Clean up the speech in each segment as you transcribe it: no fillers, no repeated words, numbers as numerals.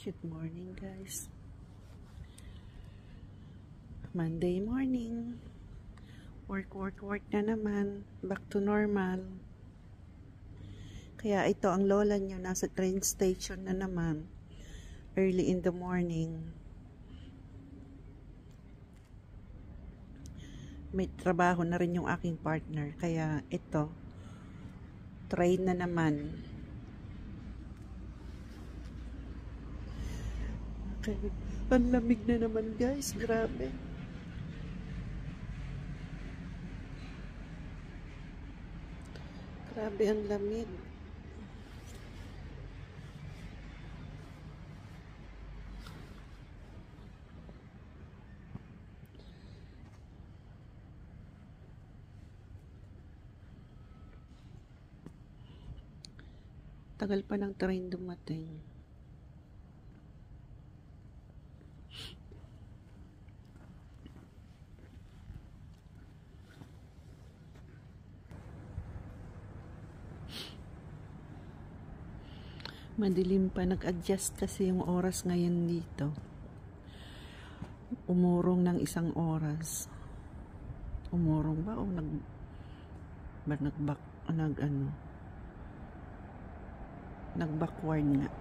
Good morning, guys. Monday morning. Work na naman. Back to normal. Kaya ito ang lola nyo nasa train station na naman. Early in the morning. May trabaho na rin yung aking partner. Kaya ito, train na naman. Okay. Ang lamig na naman, guys. Grabe. Grabe ang lamig. Tagal pa ng train dumating. Madilim pa, nag-adjust kasi yung oras ngayon dito. Umurong ng 1 oras. Umurong ba o nag-backward nga.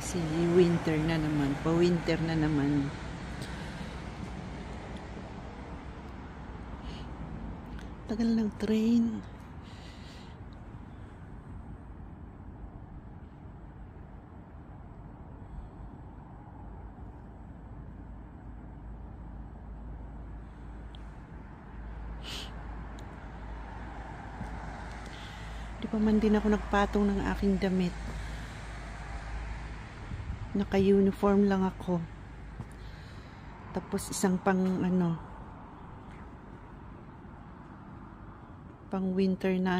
Kasi winter na naman, pa-winter na naman. Tagal ng train. Di pa man din ako nagpatong ng aking damit. Naka-uniform lang ako. Tapos isang pang winter na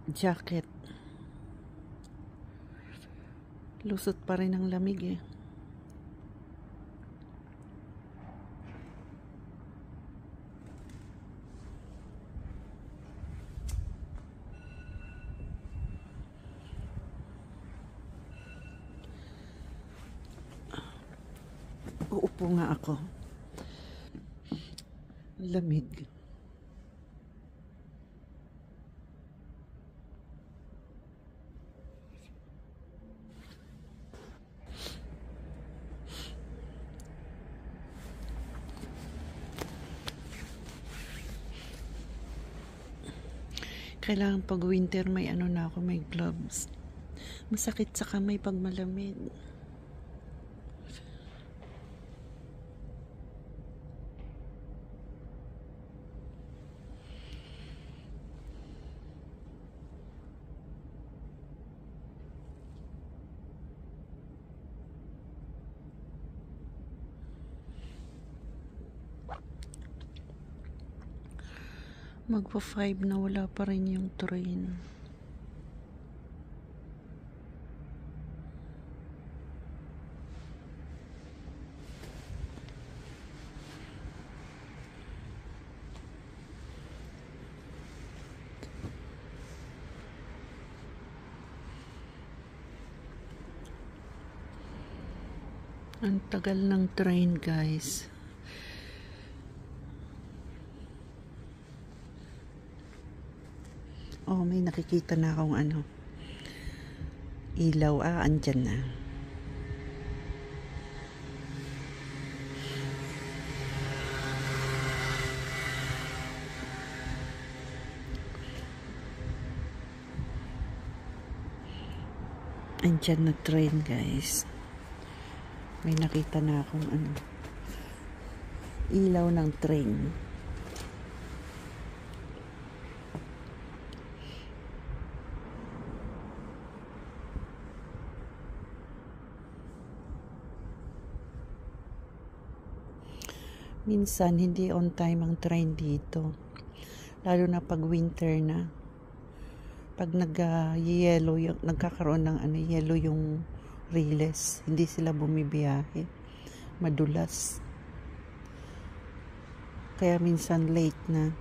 jacket. Lusot pa rin ang lamig eh. Uupo nga ako. Lamig. Kailangan pag winter may na ako, may gloves. Masakit sa kamay pag malamig. Magpa 5 na wala pa rin yung train. Ang tagal ng train, guys. Oh, may nakikita na akong ilaw. Andyan na. Andyan na train, guys. May nakita na akong ilaw ng train. Minsan, hindi on time ang train dito. Lalo na pag winter na. Pag nag-yellow, nagkakaroon ng yellow yung riles. Hindi sila bumibiyahe. Madulas. Kaya minsan late na.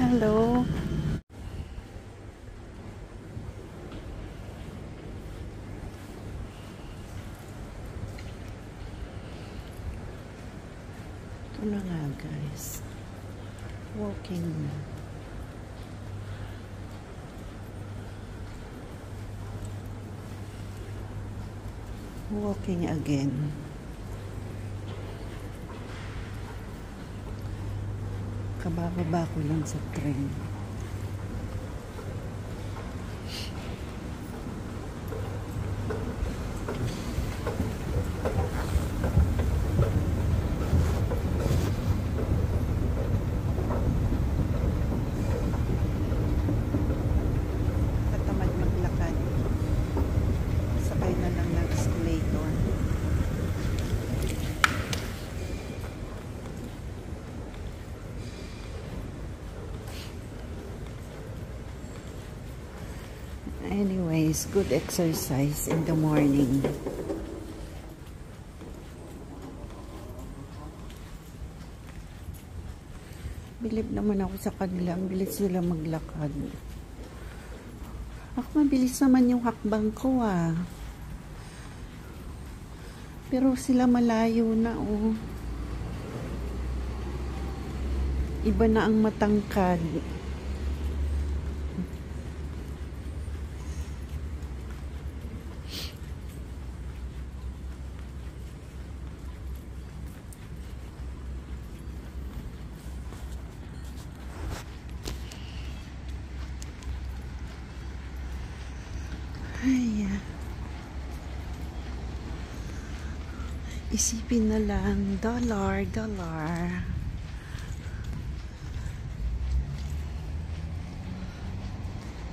Hello. Ito na nga guys. Walking na. Walking again. Kabababa ko lang sa train. Katamad maglakad. Sakay na lang ng escalator. Anyways, good exercise in the morning. Bilib naman ako sa kanila. Ang bilis sila maglakad. Ako mabilis naman yung hakbang ko ah. Pero sila malayo na oh. Iba na ang matangkad. Ay, isipin na lang, dollar.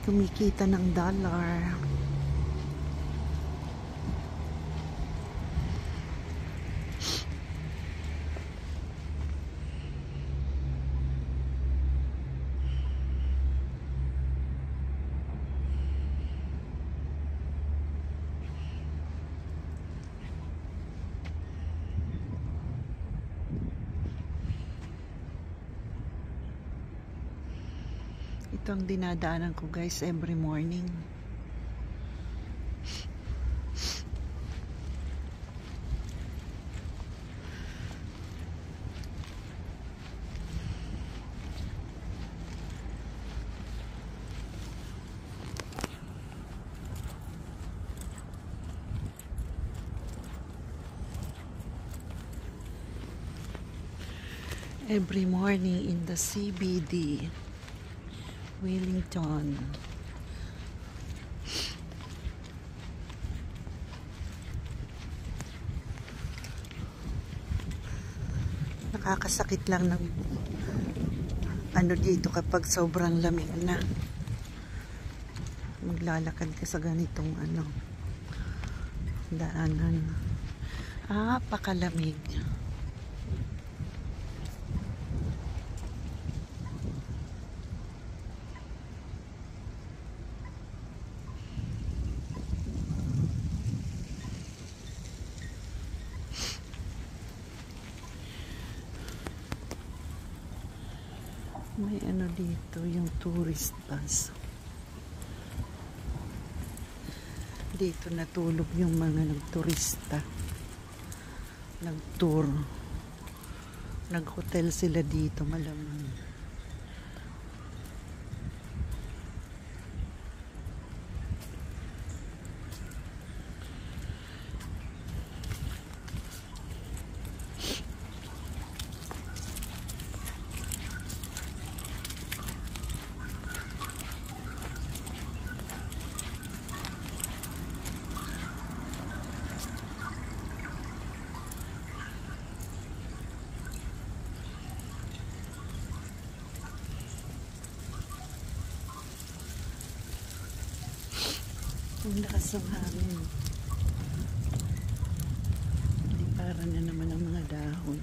Kumikita ng dollar. Ito ang dinadaanan ko guys every morning. Every morning in the CBD. Wellington. Nakakasakit lang ng ano dito kapag sobrang lamig na. Maglalakad ka sa ganitong ano daanan. Pakalamig. May ano dito, yung tourist bus. Dito natulog yung mga nagturista. Nag-tour. Nag-hotel sila dito, malamang. Ang lakas ng hangin. Para na naman ang mga dahon.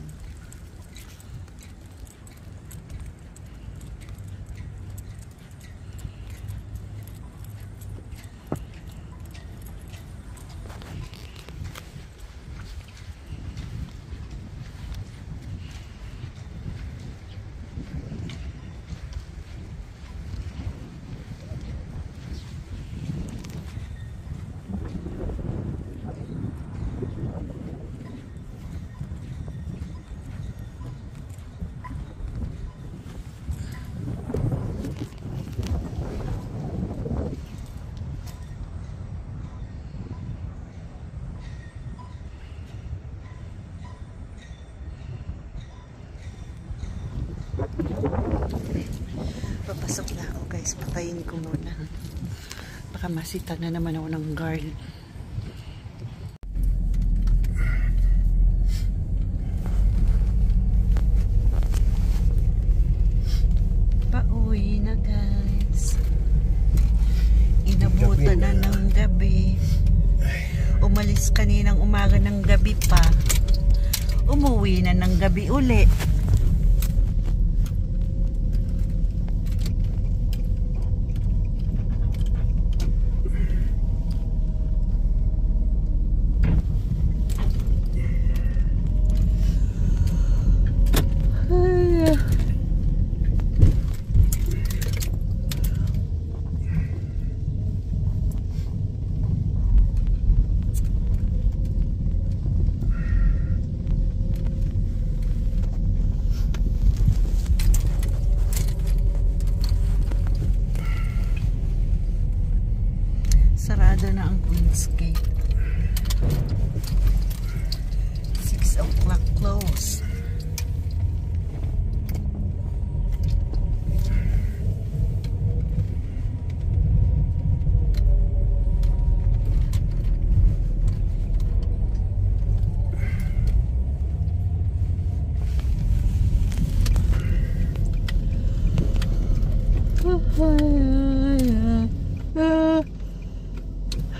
Antayin ko muna. Baka masita na naman ako ng guard. Pauwi na guys. Inabutan na ng gabi. Umalis kaninang umaga ng gabi pa. Umuwi na ng gabi uli. Sarado na ang Queen's Gate. 6 o'clock close.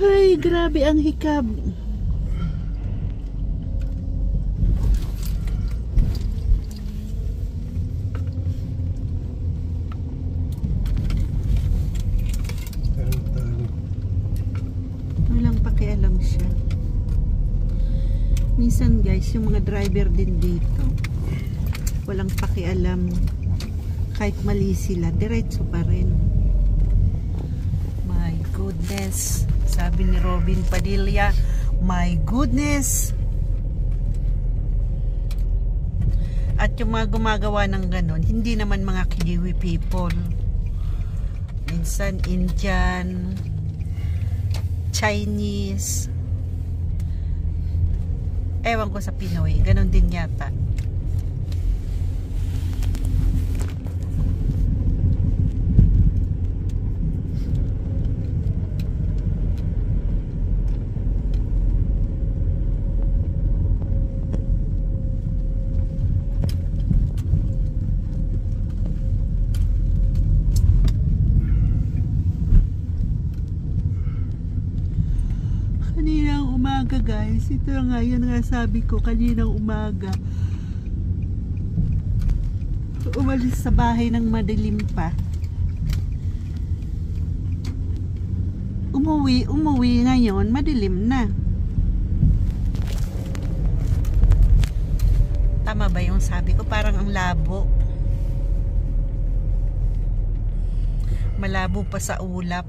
Ay, grabe ang hikab. Walang pakialam siya. Minsan guys, yung mga driver din dito, walang pakialam. Kahit mali sila, diretso pa rin. My goodness. Sabi ni Robin Padilla, my goodness. At yung mga gumagawa ng ganon, hindi naman mga Kiwi people. Minsan Indian, Chinese. Ewan ko sa Pinoy, ganon din yata. Kaninang umaga guys, ito nga yun nga sabi ko, kaninang umaga umalis sa bahay ng madilim pa, umuwi ngayon madilim na. Tama ba yung sabi ko? Parang ang labo, malabo pa sa ulap.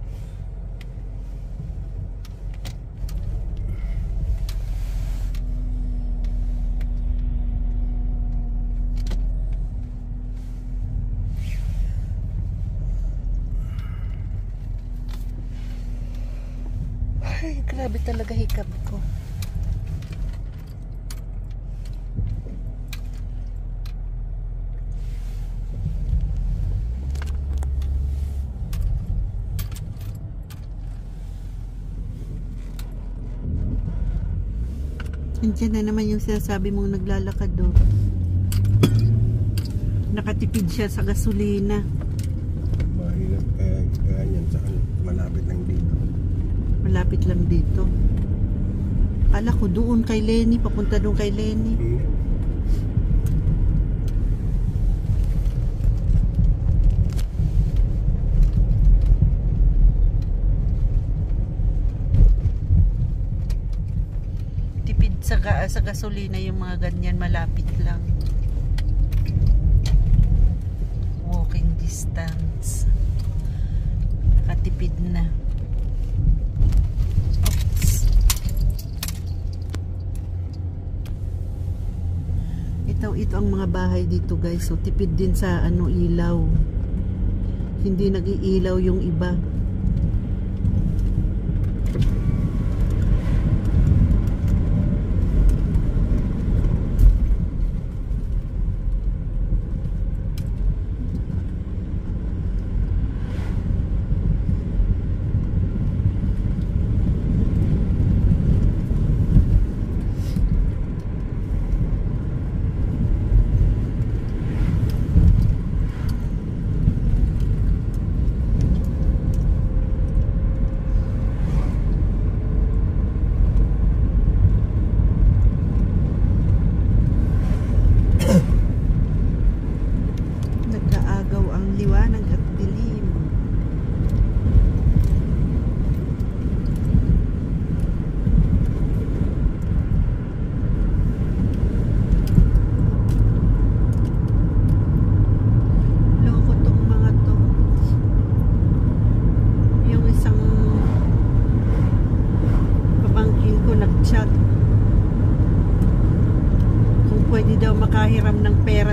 Ay, grabe talaga hikab ko. Nandiyan na naman yung sinasabi mong naglalakad do. Nakatipid siya sa gasolina. Mahirap kaya yan sa malapit lang dito. Malapit lang dito. Akala ko doon kay Lenny, papunta doon kay Lenny. Tipid sa gasolina yung mga ganyan, malapit lang. Walking distance. Nakatipid na. Ito ang mga bahay dito guys, so tipid din sa ilaw, hindi nag-iilaw yung iba.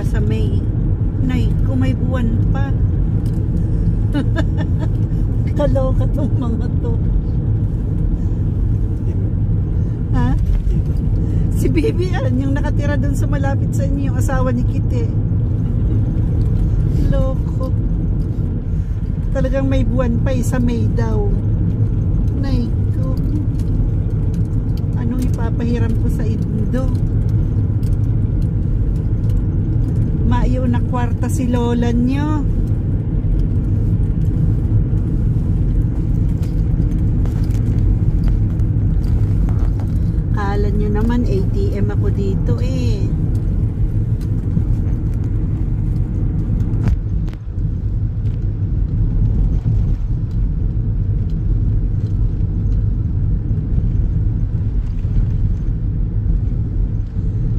pera sa May. Nay, kung may buwan pa. Kaloka tong mga to. Ha? Si Bibian, yung nakatira dun sa malapit sa inyo, yung asawa ni Kite. Loko. Talagang may buwan pa sa May daw. Nay ko. Anong ipapahiram ko sa Indo? Maayo na kwarta si lola nyo. Kala nyo naman ATM ako dito eh.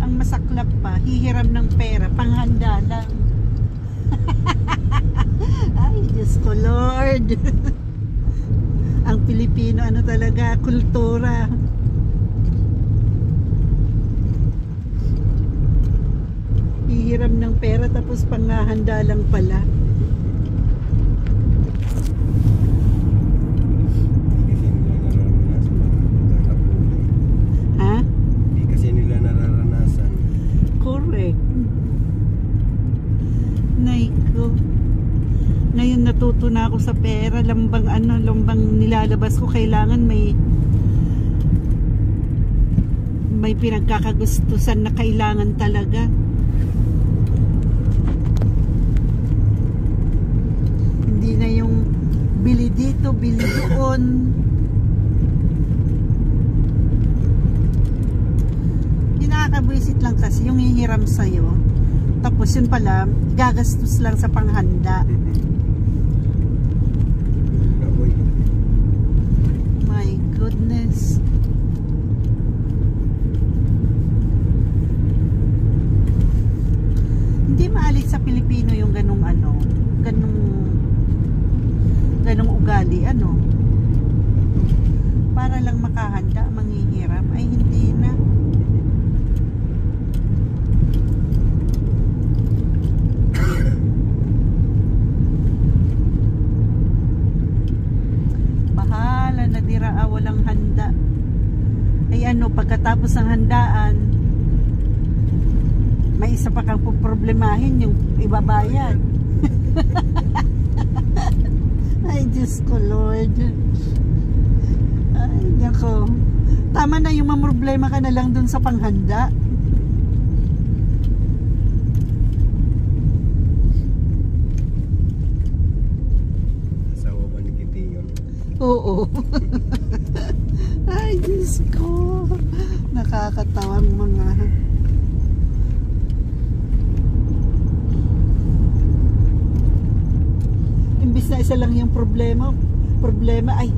Ang masaklap pa, hihiram ng pera, panghanda lang. Ay, Diyos ko Lord. Ang Pilipino, ano talaga, kultura. Hihiram ng pera tapos panghahanda lang pala. Ha? Hindi kasi nila nararanasan. Correct. Nay ko. Ngayon natuto na ako sa pera. Lambang nilalabas ko. Kailangan may pinagkakagustusan na kailangan talaga. Hindi na yung bili dito, bili doon. Nakakabwisit lang kasi yung hihiram sa'yo. Tapos yun pala, gagastos lang sa panghanda. My goodness. Hindi maalit sa Pilipino yung ganung ugali, para lang makahanda, manghihiram, ay hindi na. Bahala na dira, walang handa. Ay pagkatapos ng handaan, may isa pa kang problemahin, yung ibabayad. Ay, Diyos ko Lord. Ay, nako. Tama na yung mamroblema ka na lang dun sa panghanda. Asawa ba ni Kitty yun? Oo. Ay, Diyos ko. Nakakatawang mga... Imbis na isa lang yung problema ay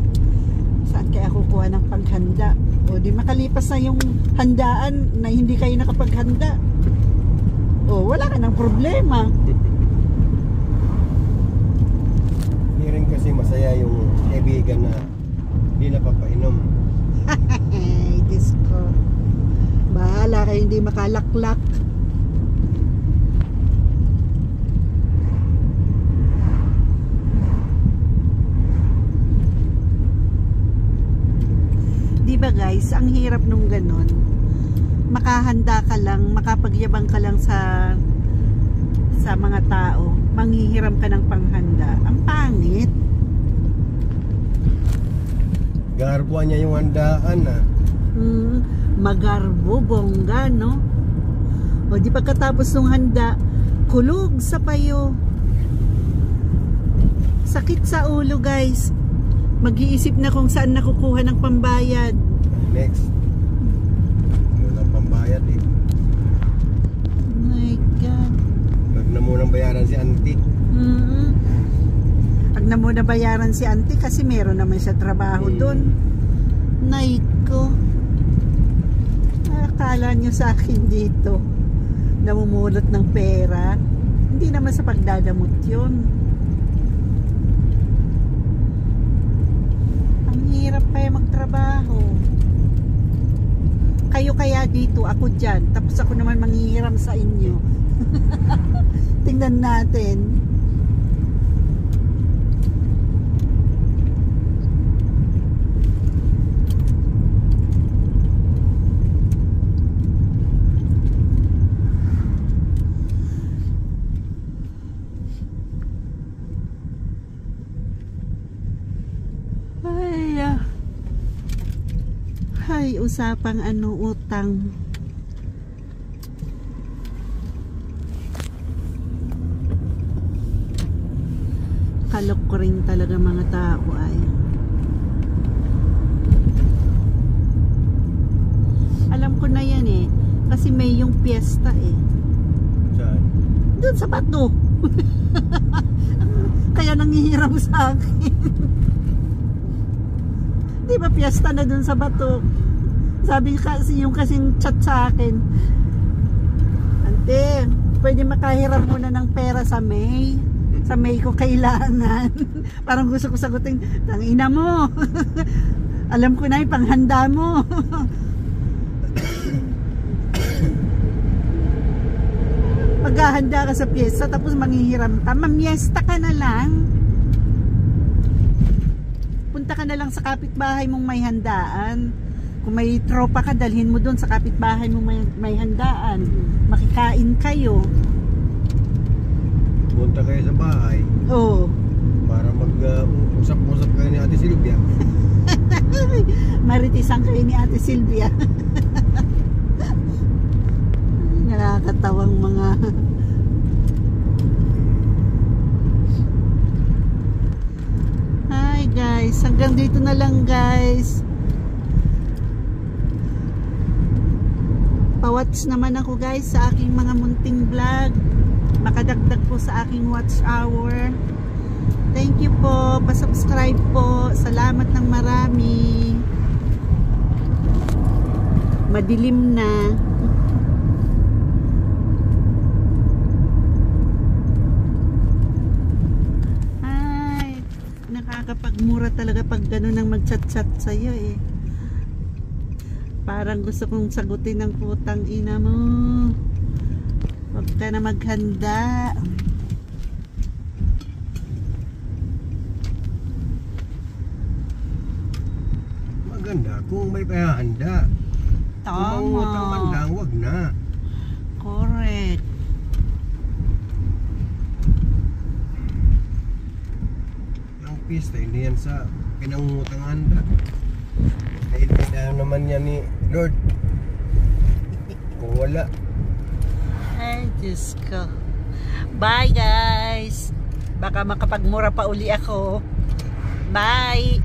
saan kaya kukuha ng paghanda, o di makalipas na yung handaan na hindi kayo nakapaghanda, o wala ka ng problema. Hindi rin kasi masaya yung kaibigan na hindi napapainom. Ay, Diyos ko, bahala kayo hindi makalaklak. Diba guys, ang hirap nung ganun, makahanda ka lang, makapagyabang ka lang sa mga tao, manghihiram ka ng panghanda. Ang pangit. Garbuan niya yung handaan Magarbo, bongga, no? O di pagkatapos ng handa, kulog sa payo. Sakit sa ulo guys. Mag-iisip na kung saan nakukuha ng pambayad. Next. Walang pambayad eh. My God. Pag na munang bayaran si auntie. Pag na muna bayaran si auntie kasi meron naman siya trabaho doon. Nay ko. Akala nyo sa akin dito namumulot ng pera. Hindi naman sa pagdadamot yun. Ang hirap kaya magtrabaho. Kayo kaya dito, ako dyan. Tapos ako naman manghihiram sa inyo. Tingnan natin. Ay, usapang utang. Kalok ko rin talaga mga tao ay. Alam ko na yan eh. Kasi may yung piyesta eh. Saan? Doon sa bato. Kaya nangihiram sa akin. Di ba piyesta na doon sa bato? Sabi kasi yung kasing chat sa akin, ante, pwede makahiram muna ng pera sa May. Sa May ko kailangan. Parang gusto ko sagutin, tangina mo. Alam ko na yung panghanda mo. Maghahanda ka sa piyesta tapos manghihiram ka, mamiesta ka na lang. Punta ka na lang sa kapitbahay mong may handaan. Kung may tropa ka, dalhin mo doon sa kapitbahay mong may handaan. Makikain kayo. Punta kayo sa bahay. Oo. Para mag-usap-usap kayo ni Ate Silvia. Maritisan kayo ni Ate Silvia. Nakakatawang mga... Hi guys, hanggang dito na lang guys. Pa-watch naman ako guys sa aking mga munting vlog. Makadagdag po sa aking watch hour. Thank you po, pa-subscribe po. Salamat ng marami. Madilim na. Ay, nakakapagmura talaga pag gano'n ang mag-chat-chat sa'yo eh. Parang gusto kong sagutin ng putang ina mo. Huwag ka na maghanda. Maganda kung may pahanda. Kung mangutang man lang, wag na. Correct. Ang pista, hindi yan sa pinangutang handa. Kailangan naman yan ni Lord. Kung wala. Ay, Diyos ko. Bye guys. Baka makapagmura pa uli ako. Bye.